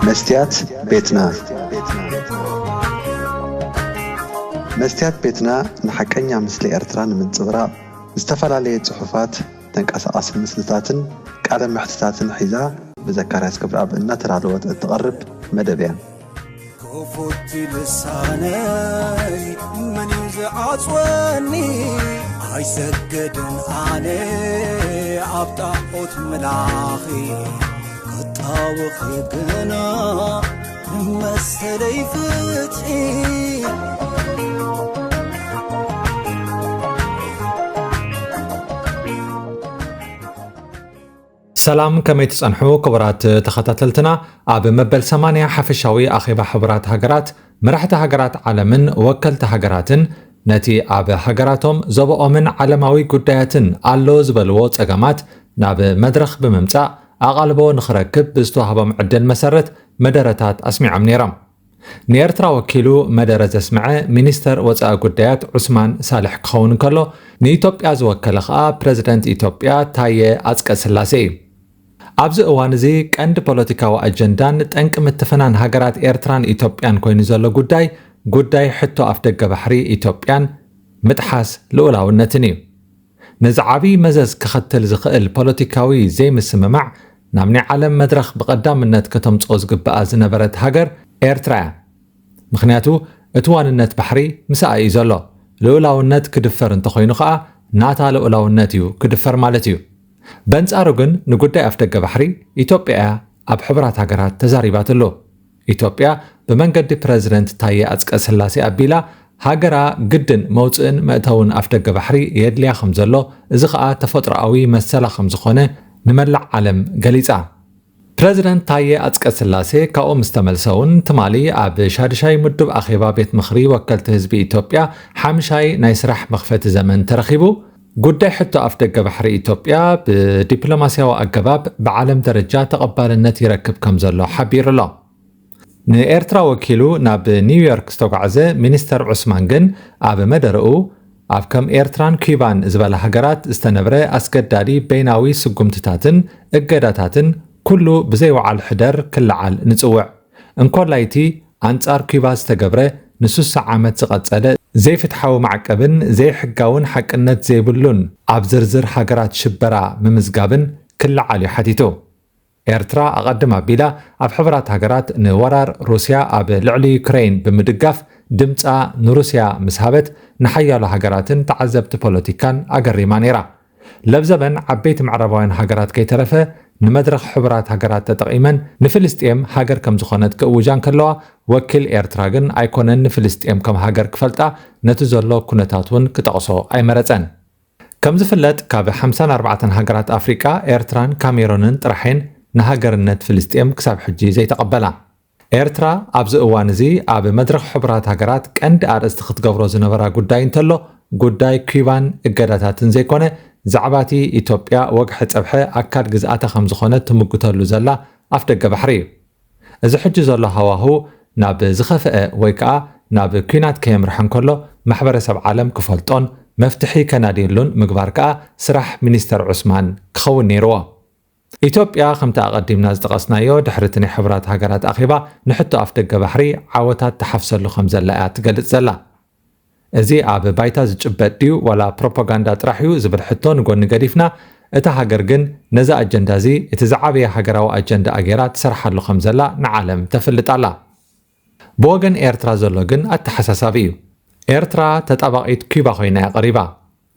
مستيات بيتنا مستيات بيتنا نحكينا مثل إرتران من صغراء استفعل عليه صحفات تنقص مسلتاتن قال محتساتن حذاء بذكر اسكبر اب ان ترادوت تقرب مدبيا كفوت لساني من يزعصوني عيسجدن اني ابطاوت ملاخي قطاوخ يقنا مسلي فتحي سلام كما تصنحوا كبرات تخطاتلتنا اب مبل 8 حفشاوي اخيبا حبرات هاجرات مرحت هاجرات عالمن وكلت هاجراتن نتي اب هاجراتهم زبقوا من علماوي قداياتن الو زبلو صقامات ناب مدرخ بممصا اقلبو نخركب بزتوهبا معدل مسرت مدرتات اسمعم نيرم نيرترا وكيلو مدرز اسمع مينستر وصا قدايات عثمان صالح كخون كلو نيتوبيا زوكل خا بريزيدنت ايتوبيا تايه اصق سلاسي ابز اوانزي قند ፖለቲካዊ አጀንዳን ጠንቅ ምትፈናን ሃገራት ኤርትራን ኢትዮጵያን ኮይኑ ዘሎ ጉዳይ ሕቶ አፍደገ ባሕሪ ኢትዮጵያን ምጥሓስ ልኡላውነትን እዩ ነዝዓቢ መዘዝ ክኸተል ዝኽእል ፖለቲካዊ ዘይምስምማዕ ናብ ናይ ዓለም መድረኽ ብቐዳምነት ከተምጽኦ ዝግብኣ ዝነበረት ሃገር ኤርትራ ምኽንያቱ እቲ ዋንነት ባሕሪ ምስኣ እዩ ዘሎ ልኡላውነት ክድፈር እንተኾይኑ ከዓ ናታ ልኡላውነት እዩ ክድፈር ማለት እዩ በንጻሩ ግን ንጉዳይ አፍደገ ባሕሪ ኢትዮጵያ ኣብ ሕብራት ሃገራት ተዛሪባትሎ ኢትዮጵያ በመንገዲ ፕሬዝደንት ታየ አጽቀ ስላሴ አቢላ ሃገራ ግድን መውጽእን መእተውን አፍደገ ባሕሪ የድልያ ከም ዘሎ እዚ ከዓ ተፈጥሮአዊ መሰላ ከም ዝኾነ ንመላእ ዓለም ገሊጻ ፕሬዝደንት ታየ አጽቀ ስላሴ ካብኦም ዝተመልሰውን ትማሊ ኣብ ሻድሻይ ምድብ አኼባ ቤት ምኽሪ ወከልቲ ህዝቢ ኢትዮጵያ ሓምሻይ ናይ ስራሕ መኽፈቲ ዘመን ተረኺቡ ጉዳይ ሕቶ አፍደገ ባሕሪ ኢትዮጵያ በዲፕሎማሲያዊ አገባብ በዓለም ደረጃ ተቀባልነት ይረክብ ከም ዘሎ ሓቢሩሎ ንኤርትራ ወኪሉ ናብ ኒውዮርክ ዝተጓዓዘ ሚኒስተር ዑስማን ግን ኣብ መደረኡ ኣብ ከም ኤርትራን ኩባን ዝበላ ሃገራት ዝተነብረ አስገዳዲ በይናዊ ስጉምትታትን እገዳታትን ኩሉ ብዘይወዓል ሕደር ክለዓል ንጽውዕ እንኮላይቲ አንጻር ኩባ ዝተገብረ ንሱሳ ዓመት ዝቐጸለ ዘይፍትሓዊ ማዕቀብን ዘይሕጋውን ሓቅነት ዘይብሉን ኣብ ዝርዝር ሃገራት ሽበራ ምምዝጋብን ክለዓል ሓቲቱ ኤርትራ ኣቐድማ ኣቢላ ኣብ ሕብራት ሃገራት ንወራር ሩስያ ኣብ ልዕሊ ዩክሬን ብምድጋፍ ድምፃ ንሩስያ ምስሃበት ንሓያሎ ሃገራትን ተዓዘብቲ ፖለቲካን ኣገሪማ ነይራ ለብዘበን ዓበይቲ ምዕራባውያን ሃገራት ከይተረፈ ንመድረኽ ሕብራት ሃገራት ተጠቒመን ንፍልስጤም ሃገር ከም ዝኾነት ክእውጃን ከለዋ ወኪል ኤርትራ ግን ኣይኮነን ንፍልስጤም ከም ሃገር ክፈልጣ ነቲ ዘሎ ኩነታት እውን ክጠቕሶ ኣይመረፀን ከም ዝፍለጥ ካብ 54 ሃገራት ኣፍሪቃ ኤርትራን ካሜሮንን ጥራሕን ንሃገርነት ፍልስጤም ክሳብ ሕጂ ዘይተቐበላ ኤርትራ ኣብዚ እዋን እዚ ኣብ መድረኽ ሕብራት ሃገራት ቀንዲ ኣርእስቲ ክትገብሮ ዝነበራ ጉዳይ እንተሎ ጉዳይ ኩባን እገዳታትን ዘይኮነ ዛዕባቲ ኢትዮጵያ ወግሒ ፀብሐ ኣካል ግዝኣታ ከም ዝኾነ ትምግተሉ ዘላ ኣፍደገ ባሕሪ እዩ እዚ ሕጂ ዘሎ ሃዋህው ናብ ዝኸፍአ ወይ ከዓ ናብ ኩናት ከየምርሐን ከሎ ማሕበረሰብ ዓለም ክፈልጦን መፍትሒ ከናድየሉን ምግባር ከዓ ስራሕ ሚኒስተር ዑስማን ክኸውን ነይርዎ ኢትዮጵያ ከምቲ ኣቐዲምና ዝጠቐስናዮ ድሕርቲ ናይ ሕብራት ሃገራት ኣኼባ ንሕቶ ኣፍደገ ባሕሪ ዓወታት ተሓፍሰሉ ከም ዘላ እያ ትገልጽ ዘላ እዚ ኣብ ባይታ ዝጭበጥ ድዩ ዋላ ፕሮፓጋንዳ ጥራሕ እዩ ዝብል ሕቶ ንጎኒ ገዲፍና እታ ሃገር ግን ነዛ ኣጀንዳ እዚ እቲ ዝዓበየ ሃገራዊ ኣጀንዳ ኣገይራ ትሰርሓሉ ከም ዘላ ንዓለም ተፍልጣላ ብወገን ኤርትራ ዘሎ ግን ኣተሓሳሳቢ እዩ ኤርትራ ተጣባቂት ኩባ ኮይና ቀሪባ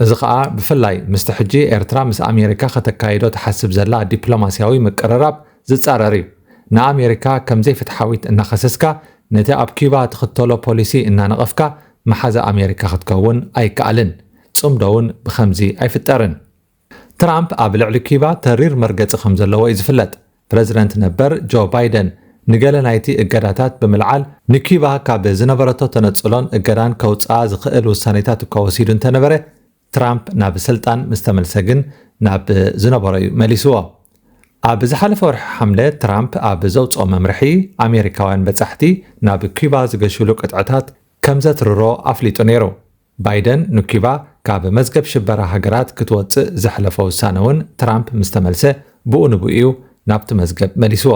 እዚ ከዓ ብፍላይ ምስቲ ሕጂ ኤርትራ ምስ ኣሜሪካ ከተካይዶ ተሓስብ ዘላ ዲፕሎማሲያዊ ምቅርራብ ዝጻረር እዩ ንኣሜሪካ ከም ዘይፍትሓዊት እናኸሰስካ ነቲ ኣብ ኩባ ትኽተሎ ፖሊሲ እናነቐፍካ መሓዛ ኣሜሪካ ክትከውን ኣይከኣልን ጽምዶውን ብኸምዚ ኣይፍጠርን ትራምፕ ኣብ ልዕሊ ኩባ ተሪር መርገፂ ከም ዘለዎ እዩ ዝፍለጥ ፕሬዝደንት ነበር ጆ ባይደን ንገለ ናይቲ እገዳታት ብምልዓል ንኩባ ካብ ዝነበረቶ ተነጽሎን እገዳን ከውፅኣ ዝኽእል ውሳኔታት እኳ ወሲዱ እንተነበረ ትራምፕ ናብ ስልጣን ምስ ተመልሰ ግን ናብ ዝነበሮ እዩ መሊስዎ ኣብ ዝሓለፈ ወርሒ ሓምለ ትራምፕ ኣብ ዘውፅኦ መምርሒ ኣሜሪካውያን በጻሕቲ ናብ ኩባ ዝገሽሉ ቅጥዕታት ከም ዘትርሮ ኣፍሊጡ ነይሩ ባይደን ንኩባ ካብ መዝገብ ሽበራ ሃገራት ክትወፅእ ዘሕለፈ ውሳነ እውን ትራምፕ ምስ ተመልሰ ብኡ ንብኡ ናብቲ መዝገብ መሊስዎ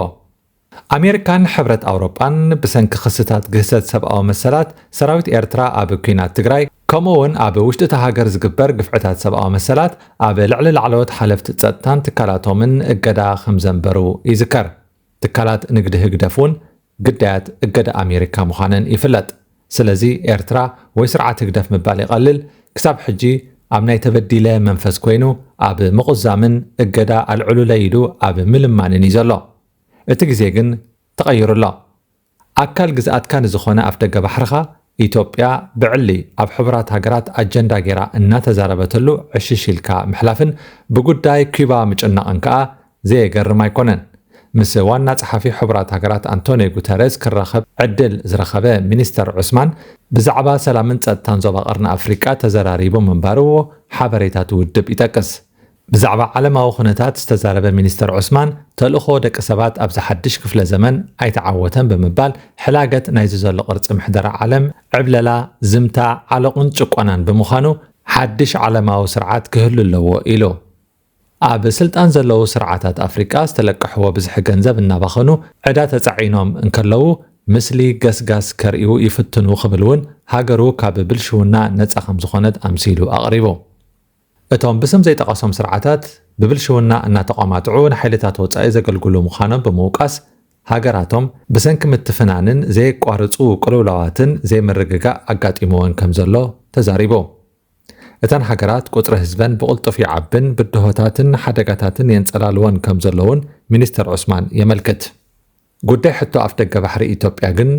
ኣሜሪካን ሕብረት ኣውሮጳን ብሰንኪ ክስታት ግህሰት ሰብኣዊ መሰላት ሰራዊት ኤርትራ ኣብ ኩናት ትግራይ ከምኡውን ኣብ ውሽጢ እታ ሃገር ዝግበር ግፍዕታት ሰብኣዊ መሰላት ኣብ ልዕሊ ላዕለዎት ሓለፍቲ ፀጥታን ትካላቶምን እገዳ ከም ዘንበሩ ይዝከር። ትካላት ንግዲ ህግደፍ እውን ግዳያት እገዳ ኣሜሪካ ምዃነን ይፍለጥ። ስለዚ ኤርትራ ወይ ስርዓት ህግደፍ ምባል ይቐልል ክሳብ ሕጂ ኣብ ናይ ተበዲለ መንፈስ ኮይኑ ኣብ ምቑዛምን እገዳ ኣልዕሉለ ኢሉ ኣብ ምልማንን እዩ ዘሎ። እቲ ግዜ ግን ተቐይሩሎ። ኣካል ግዝኣትካ ንዝኾነ ኣፍ ደገ ባሕርኻ ኢትዮጵያ ብዕሊ ኣብ ሕቡራት ሃገራት ኣጀንዳ ጌራ እናተዛረበተሉ ዕሽሽ ኢልካ ምሕላፍን ብጉዳይ ኩባ ምጭናቕን ከዓ ዘየገርም ኣይኮነን። ምስ ዋና ጸሓፊ ሕቡራት ሃገራት አንቶኒዮ ጉተሬስ ክራኸብ ዕድል ዝረኸበ ሚኒስተር ዑስማን ብዛዕባ ሰላምን ጸጥታን ዞባ ቀርኒ ኣፍሪቃ ተዘራሪቡ ምንባርዎ ሓበሬታት ውድብ ይጠቅስ። ብዛዕባ ዓለማዊ ኩነታት ዝተዛረበ ሚኒስተር ዑስማን ተልእኾ ደቂ ሰባት ኣብ ዝሓድሽ ክፍለ ዘመን ኣይተዓወተን ብምባል ሕላገት ናይዚ ዘሎ ቅርፂ ምሕደራ ዓለም ዕብለላ ዝምታ ዓለቑን ጭቆናን ብምዃኑ ሓድሽ ዓለማዊ ስርዓት ክህሉ ኣለዎ ኢሉ ኣብ ስልጣን ዘለዉ ስርዓታት ኣፍሪቃ ዝተለቀሕዎ ብዙሕ ገንዘብ እናባኸኑ ዕዳ ተጻዒኖም እንከለዉ ምስሊ ገስጋስ ከርእዩ ይፍትኑ ክብል እውን ሃገሩ ካብ ብልሽውና ነፃ ከም ዝኾነት ኣምሲሉ ኣቕሪቡ እቶም ብስም ዘይጠቐሶም ስርዓታት ብብልሽውና እናተቋማጥዑ ንሓይልታት ወፃኢ ዘገልግሉ ምዃኖም ብምውቃስ ሃገራቶም ብሰንኪ ምትፍናንን ዘይቋርፁ ቅልውላዋትን ዘይምርግጋእ ኣጋጢሞዎን ከም ዘሎ ተዛሪቡ እተን ሃገራት ቁጥሪ ህዝበን ብቕልጡፍ ይዓብን ብድሆታትን ሓደጋታትን የንጸላልወን ከም ዘለውን ሚኒስተር ዑስማን የመልክት። ጉዳይ ሕቶ ኣፍ ደገ ባሕሪ ኢትዮጵያ ግን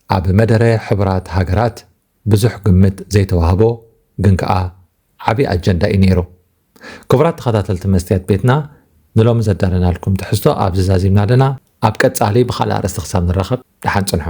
ኣብ መደረ ሕቡራት ሃገራት ብዙሕ ግምት ዘይተዋህቦ ግን ከዓ ዓብይ ኣጀንዳ እዩ ነይሩ። ክቡራት ተኸታተልቲ መስትያት ቤትና ንሎሚ ዘዳለናልኩም ትሕዝቶ ኣብ ዝዛዚምና ኣለና። ኣብ ቀጻሊ ብኻልእ ኣርእስቲ ክሳብ ንራኸብ ድሓን ጽንሑ።